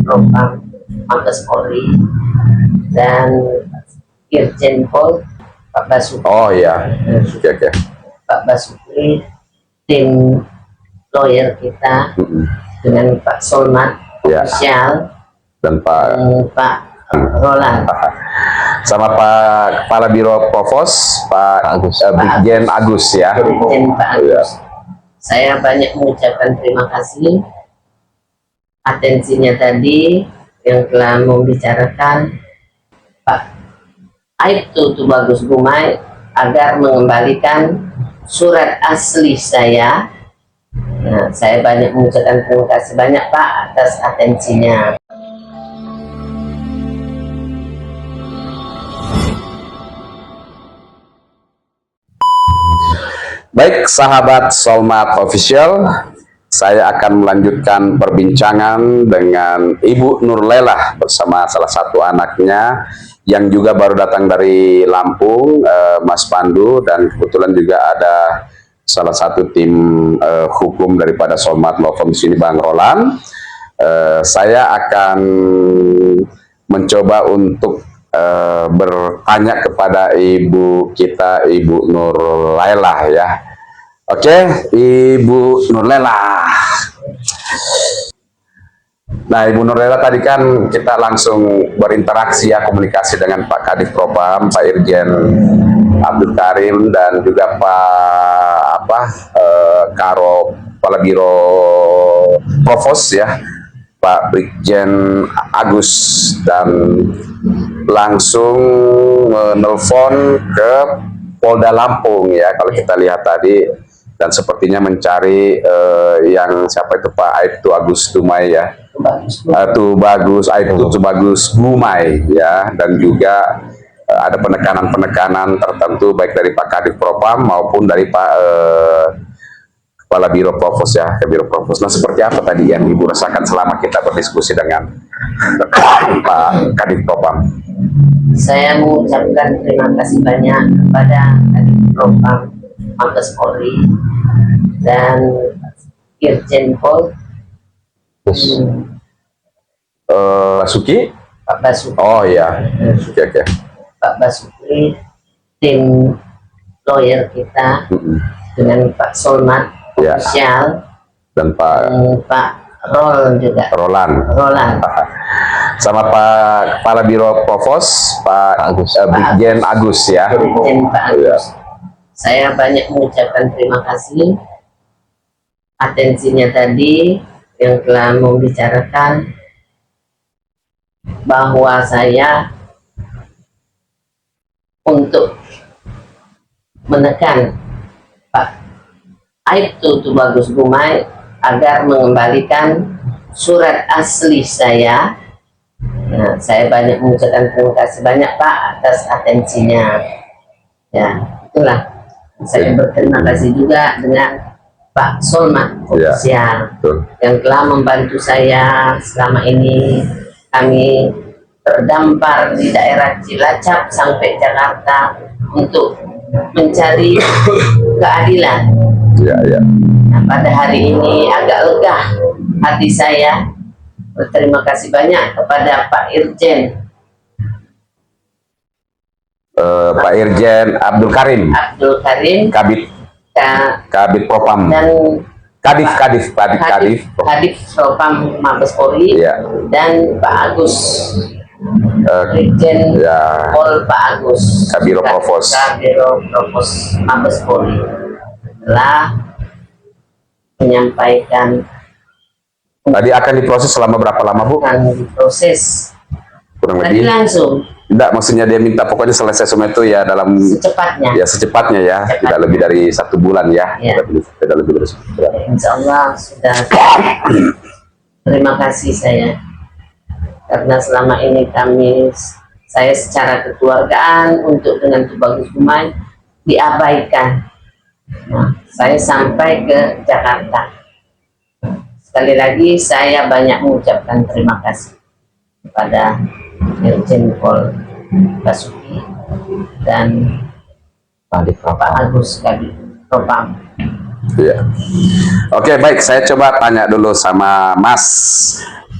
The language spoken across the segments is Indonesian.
Propam Mabes Polri dan Irjen Pol Pak Basuki. Oh iya, oke. Pak Basuki, tim lawyer kita dengan Pak Solmat official dan Pak Roland sama Pak Kepala Biro Provos Pak Brigjen Agus ya. Brigjen Pak Agus. Saya banyak mengucapkan terima kasih atensinya tadi yang telah membicarakan Pak Aibtu Tubagus Gumai agar mengembalikan surat asli saya. Nah, saya banyak mengucapkan terima kasih banyak Pak atas atensinya. Baik sahabat Solmat Official, saya akan melanjutkan perbincangan dengan Ibu Nurlela bersama salah satu anaknya yang juga baru datang dari Lampung, Mas Pandu, dan kebetulan juga ada salah satu tim hukum daripada Solmat Law Firm di sini, Bang Roland. Saya akan mencoba untuk bertanya kepada ibu kita, Ibu Nurlela ya. Oke, Ibu Nurlela. Nah, Ibu Nurlela tadi kan kita langsung berinteraksi ya, komunikasi dengan Pak Kadif Propam, Pak Irjen Abdul Karim, dan juga Pak Karo Kepala Biro Provos ya, Pak Brigjen Agus, dan langsung menelpon ke Polda Lampung ya, kalau kita lihat tadi, dan sepertinya mencari yang siapa itu, Pak Aibtu Agus Gumai ya, Aibtu Tubagus Gumai ya, dan juga ada penekanan-penekanan tertentu baik dari Pak Kadif Propam maupun dari Pak Kepala Biro Provos ya, ke Biro Provos. Nah, seperti apa tadi yang Ibu rasakan selama kita berdiskusi dengan Pak Kadif Propam? Saya mengucapkan terima kasih banyak kepada Kadif Propam Mabes Polri dan Irjen Pol Basuki? Pak Basuki. Oh iya, oke. Pak Basuki, tim lawyer kita dengan Pak Solmat official dan Pak Roland sama Pak Kepala Biro Provos Pak Brigjen Agus ya. Brigjen Pak Agus. Saya banyak mengucapkan terima kasih atensinya tadi yang telah membicarakan bahwa saya untuk menekan Pak Aibtu Tubagus Gumai agar mengembalikan surat asli saya. Nah, saya banyak mengucapkan terima kasih banyak Pak atas atensinya. Ya, itulah. Saya berterima kasih juga dengan Pak Solmat official yang telah membantu saya selama ini. Kami terdampar di daerah Cilacap sampai Jakarta untuk mencari keadilan. Nah, pada hari ini agak lega hati saya. Berterima kasih banyak kepada Pak Irjen Pak Irjen Abdul Karim, Kabid Propam, dan Kadif Propam Mabes Polri dan Pak Agus, Brigjen Pol Pak Agus, Kabiro Provos Mabes Polri telah menyampaikan. Tadi akan diproses selama berapa lama, Bu? Akan diproses kurang lebih lebih langsung. Tidak, maksudnya dia minta pokoknya selesai semua itu ya dalam secepatnya ya, tidak lebih dari 1 bulan ya, tidak lebih dari 1 bulan. Insya Allah sudah. Terima kasih saya karena selama ini saya secara kekeluargaan untuk dengan Tubagus Gumai diabaikan. Nah, saya sampai ke Jakarta. Sekali lagi saya banyak mengucapkan terima kasih kepada Irjen Pol Basuki dan Pak Agus Kadif Propam. Oke, baik, saya coba tanya dulu sama Mas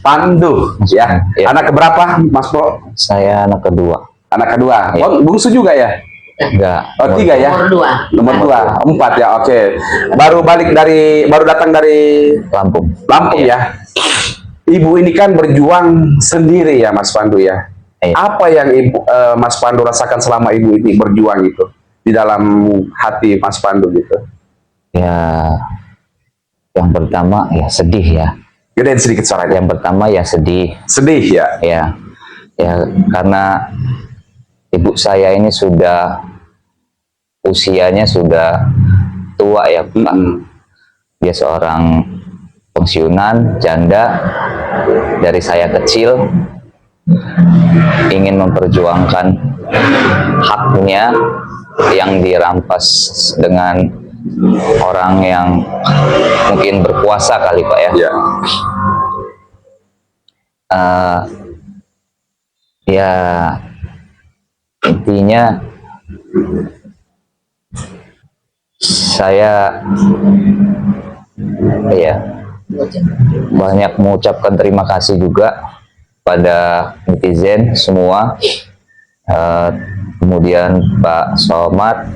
Pandu, ya. Ya. Anak keberapa, Mas Bro? Saya anak kedua. Anak kedua. Ya. Oh, bungsu juga ya? Enggak. Oh, 3 ya? Nomor 2. Nomor 2, 4 ya, oke. Baru datang dari Lampung. Lampung ya. Ibu ini kan berjuang sendiri ya, Mas Pandu ya. Iya. Apa yang Mas Pandu rasakan selama ibu ini berjuang itu di dalam hati Mas Pandu gitu? Ya, yang pertama ya sedih ya. Gedein sedikit suaranya. Yang pertama ya sedih. Sedih ya. Ya, ya karena ibu saya ini sudah usianya sudah tua ya, Pak. Dia seorang pensiunan, janda. Dari saya kecil ingin memperjuangkan haknya yang dirampas dengan orang yang mungkin berkuasa kali, Pak ya. Ya. Ya intinya saya ya banyak mengucapkan terima kasih juga pada netizen semua, kemudian Pak Somad,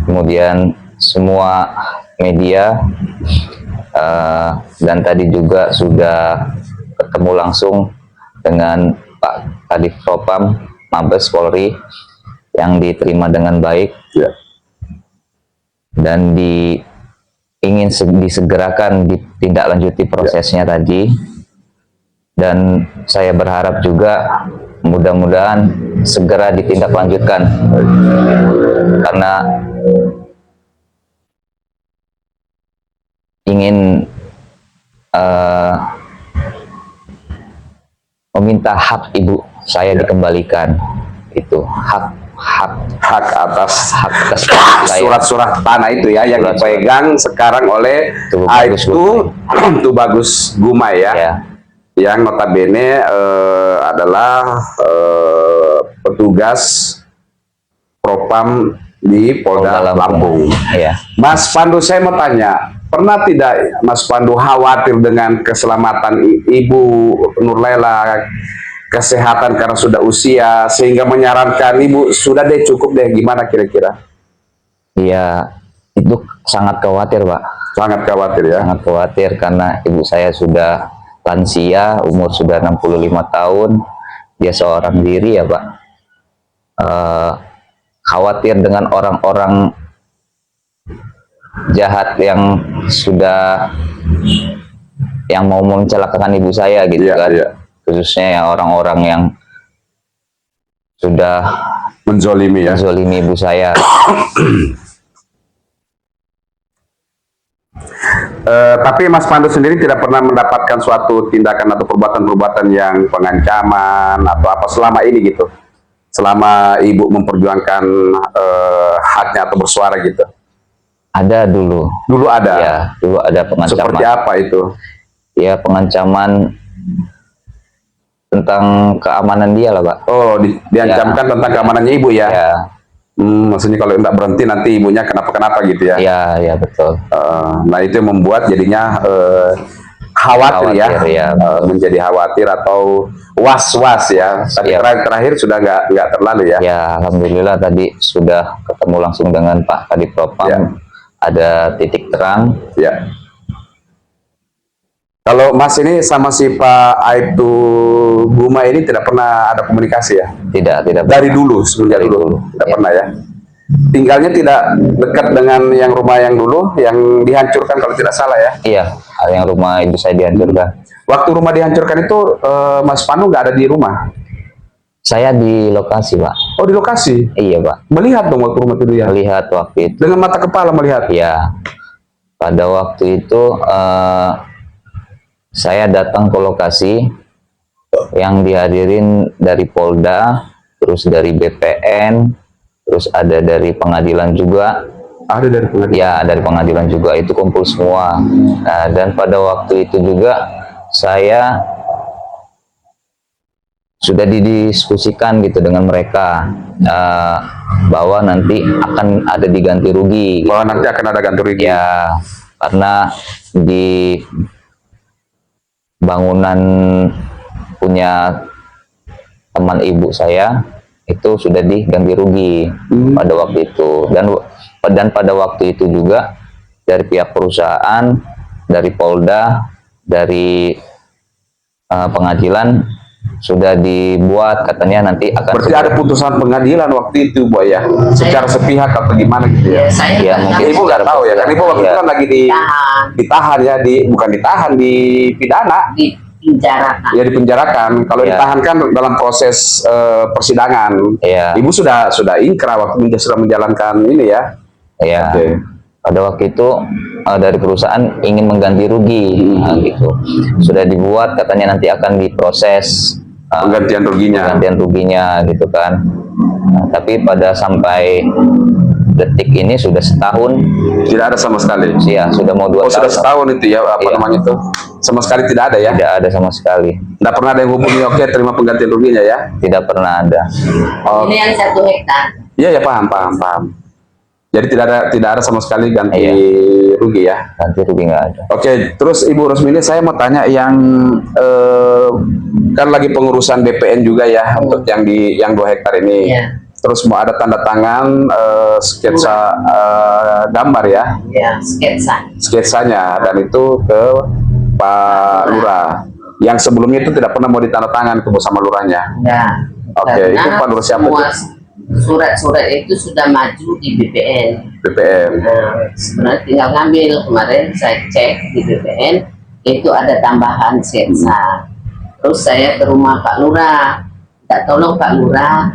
kemudian semua media, dan tadi juga sudah ketemu langsung dengan Pak Kadif Propam Mabes Polri yang diterima dengan baik. Ya. Dan ingin disegerakan ditindaklanjuti prosesnya tadi, dan saya berharap juga mudah-mudahan segera ditindaklanjutkan karena ingin meminta hak ibu saya dikembalikan. Itu hak atas saya. surat-surat tanah itu ya yang dipegang sekarang oleh Tubagus Gumai ya, Ya. yang notabene adalah petugas Propam di Polda Lampung. Ya. Mas Pandu, saya mau tanya, pernah tidak Mas Pandu khawatir dengan keselamatan Ibu Nurlela, kesehatan karena sudah usia, sehingga menyarankan ibu sudah deh cukup deh, gimana kira-kira? Iya, itu sangat khawatir, Pak. Sangat khawatir ya. Sangat khawatir karena ibu saya sudah lansia, umur sudah 65 tahun. Dia seorang diri ya, Pak. Khawatir dengan orang-orang jahat yang mau mencelakakan ibu saya gitu Iya, kan. iya. Khususnya yang orang-orang yang sudah Menzolimi ya. menzolimi ibu saya. Tapi Mas Pandu sendiri tidak pernah mendapatkan suatu tindakan atau perbuatan-perbuatan yang pengancaman atau apa selama ini gitu, selama ibu memperjuangkan haknya atau bersuara gitu? Ada dulu. Dulu ada. Ya, dulu ada pengancaman. Seperti apa itu? Ya, pengancaman tentang keamanan dia lah, Pak. Oh, diancamkan tentang keamanannya ibu ya? Ya, Maksudnya kalau tidak berhenti nanti ibunya kenapa-kenapa gitu ya? ya betul. Nah itu yang membuat jadinya khawatir ya, Ya. Menjadi khawatir atau was-was ya. Tapi Ya. terakhir sudah nggak terlalu ya? Ya, alhamdulillah tadi sudah ketemu langsung dengan Pak Kadif Propam. Ya. Ada titik terang. Ya. Kalau Mas ini sama si Pak Aibtu Guma ini tidak pernah ada komunikasi ya? Tidak Dari pernah. dulu, semenjak Dari dulu, dulu. tidak Ya. pernah ya? Tinggalnya tidak dekat dengan yang rumah yang dulu, yang dihancurkan kalau tidak salah ya? Iya, yang rumah ibu saya dihancurkan. Waktu rumah dihancurkan itu Mas Panu nggak ada di rumah? Saya di lokasi, Pak. Oh, di lokasi? Iya, Pak. Melihat dong waktu rumah itu ya? Melihat waktu itu. Dengan mata kepala melihat? Ya, pada waktu itu saya datang ke lokasi yang dihadirin dari Polda, terus dari BPN, terus ada dari pengadilan juga. Ada dari pengadilan? Ya, dari pengadilan juga, itu kumpul semua. Nah, dan pada waktu itu juga saya sudah didiskusikan gitu dengan mereka bahwa nanti akan ada diganti rugi. Bahwa nanti akan ada ganti rugi? Ya, karena bangunan punya teman ibu saya itu sudah diganti rugi pada waktu itu, dan pada waktu itu juga dari pihak perusahaan, dari Polda, dari pengadilan sudah dibuat, katanya nanti akan. Berarti ada putusan pengadilan waktu itu, Bu, ya? Secara sepihak atau gimana gitu ya? Saya Ya, mungkin Ibu nggak tahu ya, kan Ibu waktu itu kan lagi ditahan ya, bukan ditahan, dipidana. dipenjarakan. Ya, dipenjarakan. Kalau Ya. ditahan kan dalam proses persidangan. Ya. Ibu sudah inkrah waktu sudah menjalankan ini ya. Ya, Oke. pada waktu itu dari perusahaan ingin mengganti rugi, nah, gitu. Sudah dibuat, katanya nanti akan diproses Penggantian ruginya. gitu kan. Nah, tapi pada sampai detik ini sudah setahun, Tidak ada sama sekali. ya sudah mau 2 Oh, sudah tahun. setahun itu ya, apa Iya. namanya itu? Sama sekali tidak ada ya? Tidak ada sama sekali, Tidak pernah ada yang hubungi, oke, terima penggantian ruginya ya? tidak pernah ada. Oh, Ini yang 1 hektar. iya ya, paham. Jadi tidak ada sama sekali ganti Iya. rugi ya? Ganti rugi nggak ada. Oke, terus Ibu Rosmini, saya mau tanya yang kan lagi pengurusan BPN juga ya untuk yang 2 hektar ini. Iya. Terus mau ada tanda tangan sketsa gambar ya, Ya, sketsa. sketsanya, dan itu ke Pak Lurah. Yang sebelumnya itu tidak pernah mau ditandatangan ke sama lurahnya. Ya. Oke, itu Pak Lurah siapa semua itu? surat-surat itu sudah maju di BPN. BPN. Nah, sebenarnya tinggal ngambil. Kemarin saya cek di BPN itu ada tambahan sketsa. Terus saya ke rumah Pak Lurah, minta tolong Pak Lurah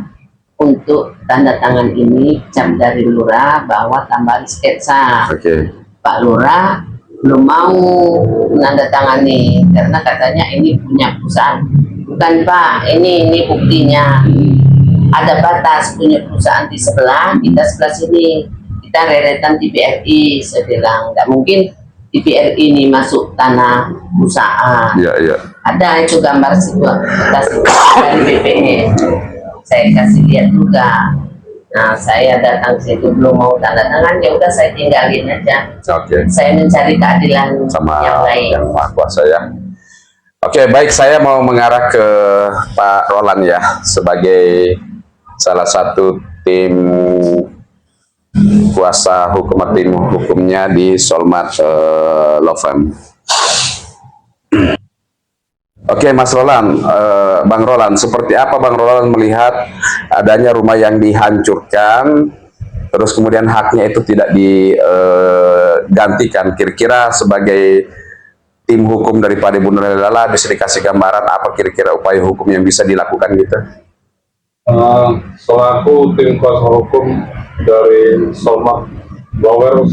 untuk tanda tangan ini, cap dari Lurah bahwa tambahan sketsa. Oke. Pak Lurah belum mau menandatangani karena katanya ini punya perusahaan. Bukan Pak, ini buktinya. Ada batas punya perusahaan di sebelah, kita sebelah sini. Kita reretan di BRI, saya bilang. Nggak mungkin di BRI ini masuk tanah perusahaan. Iya. Ada itu gambar kasih dari BPN. Saya kasih lihat juga. Nah, saya datang ke situ belum mau tanda tangan, ya udah saya tinggalin aja. Oke. Saya mencari keadilan Sama yang lain. yang Maha Kuasa ya. Oke, baik, saya mau mengarah ke Pak Roland ya, sebagai salah satu tim kuasa hukum atau tim hukumnya di Solmat Law Firm. Oke, Mas Roland, Bang Roland, seperti apa Bang Roland melihat adanya rumah yang dihancurkan, terus kemudian haknya itu tidak digantikan? Kira-kira sebagai tim hukum daripada Ibu Nurlela bisa dikasih gambaran apa kira-kira upaya hukum yang bisa dilakukan gitu? Selaku tim kuasa hukum dari Solmat Law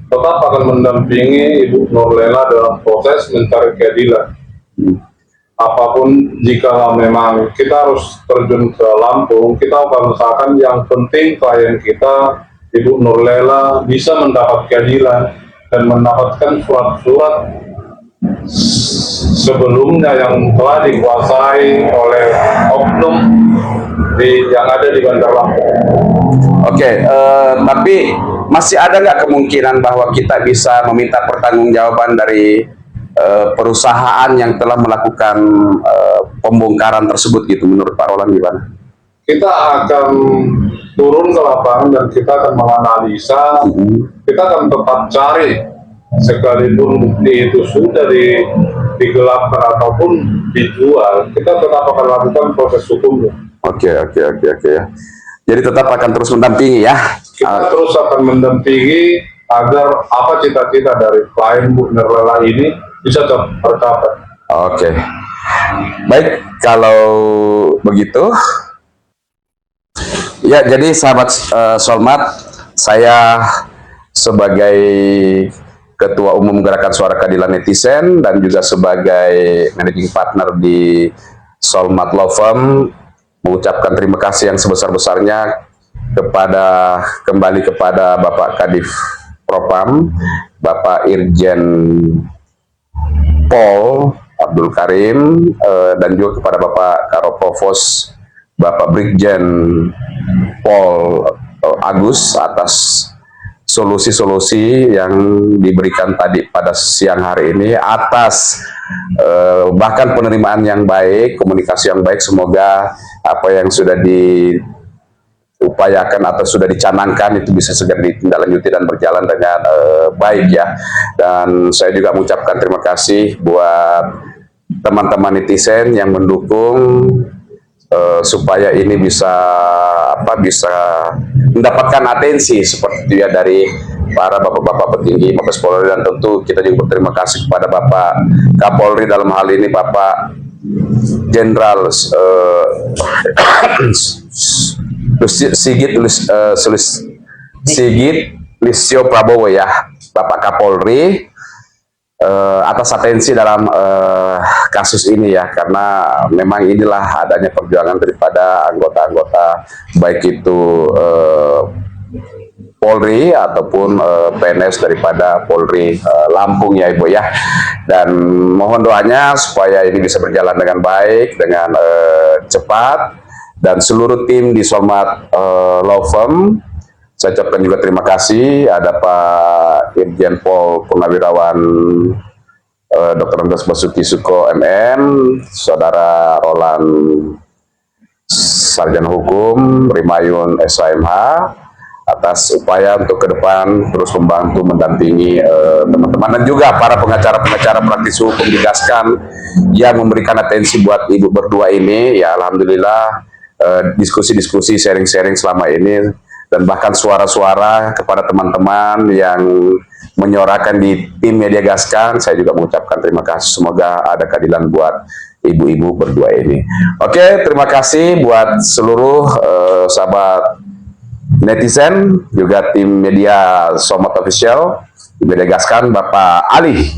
tetap akan mendampingi Ibu Nurlela dalam proses mencari keadilan. Apapun jika memang kita harus terjun ke Lampung, kita akan usahakan yang penting klien kita Ibu Nurlela bisa mendapat keadilan dan mendapatkan surat-surat sebelumnya yang telah dikuasai oleh oknum yang ada di Bandar Lampung. Oke, tapi masih ada nggak kemungkinan bahwa kita bisa meminta pertanggungjawaban dari perusahaan yang telah melakukan pembongkaran tersebut gitu, menurut Pak Roland gimana? Kita akan turun ke lapangan dan kita akan menganalisa, kita akan tetap cari sekalipun bukti itu sudah digelapkan ataupun dijual, kita tetap akan lakukan proses hukumnya. Oke ya. Jadi tetap akan terus mendampingi ya. Kita terus akan mendampingi agar apa cita-cita dari klien Bu Nurlela ini bisa tercapai. Oke. Baik, kalau begitu ya, jadi sahabat Solmat, saya sebagai Ketua Umum Gerakan Suara Keadilan Netizen dan juga sebagai Managing Partner di Solmat Law Firm mengucapkan terima kasih yang sebesar-besarnya kembali kepada Bapak Kadif Propam, Bapak Irjen Pol Abdul Karim, dan juga kepada Bapak Karoprovos Bapak Brigjen Pol Agus atas solusi-solusi yang diberikan tadi pada siang hari ini atas bahkan penerimaan yang baik, komunikasi yang baik. Semoga apa yang sudah diupayakan atau sudah dicanangkan itu bisa segera ditindaklanjuti dan berjalan dengan baik ya. Dan saya juga mengucapkan terima kasih buat teman-teman netizen yang mendukung supaya ini bisa mendapatkan atensi seperti itu ya dari para bapak-bapak petinggi Mabes Polri. Dan tentu kita juga berterima kasih kepada Bapak Kapolri, dalam hal ini Bapak Jenderal Sigit Listio Prabowo ya, Bapak Kapolri, atas atensi dalam kasus ini ya, karena memang inilah adanya perjuangan daripada anggota-anggota baik itu Polri ataupun PNS daripada Polri Lampung ya Ibu ya. Dan mohon doanya supaya ini bisa berjalan dengan baik, dengan cepat, dan seluruh tim di Solmat Law Firm saya ucapkan juga terima kasih. Ada Pak Irjen Pol Purnawirawan Dr. Andes Basuki Suko MM, Saudara Roland Sarjana Hukum, Rimayun SHMH, atas upaya untuk ke depan terus membantu mendampingi teman-teman, dan juga para pengacara-pengacara praktis hukum di Gaskan yang memberikan atensi buat ibu berdua ini ya. Alhamdulillah diskusi-diskusi, sharing-sharing selama ini, dan bahkan suara-suara kepada teman-teman yang menyuarakan di tim media Gaskan, saya juga mengucapkan terima kasih. Semoga ada keadilan buat ibu-ibu berdua ini. Oke, terima kasih buat seluruh sahabat netizen, juga tim media Solmat Official, tim media Gaskan, Bapak Ali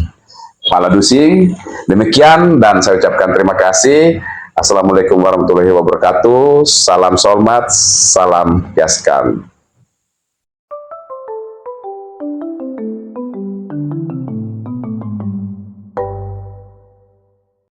Paladusing. Demikian, dan saya ucapkan terima kasih. Assalamualaikum warahmatullahi wabarakatuh. Salam Solmat, salam Gaskan.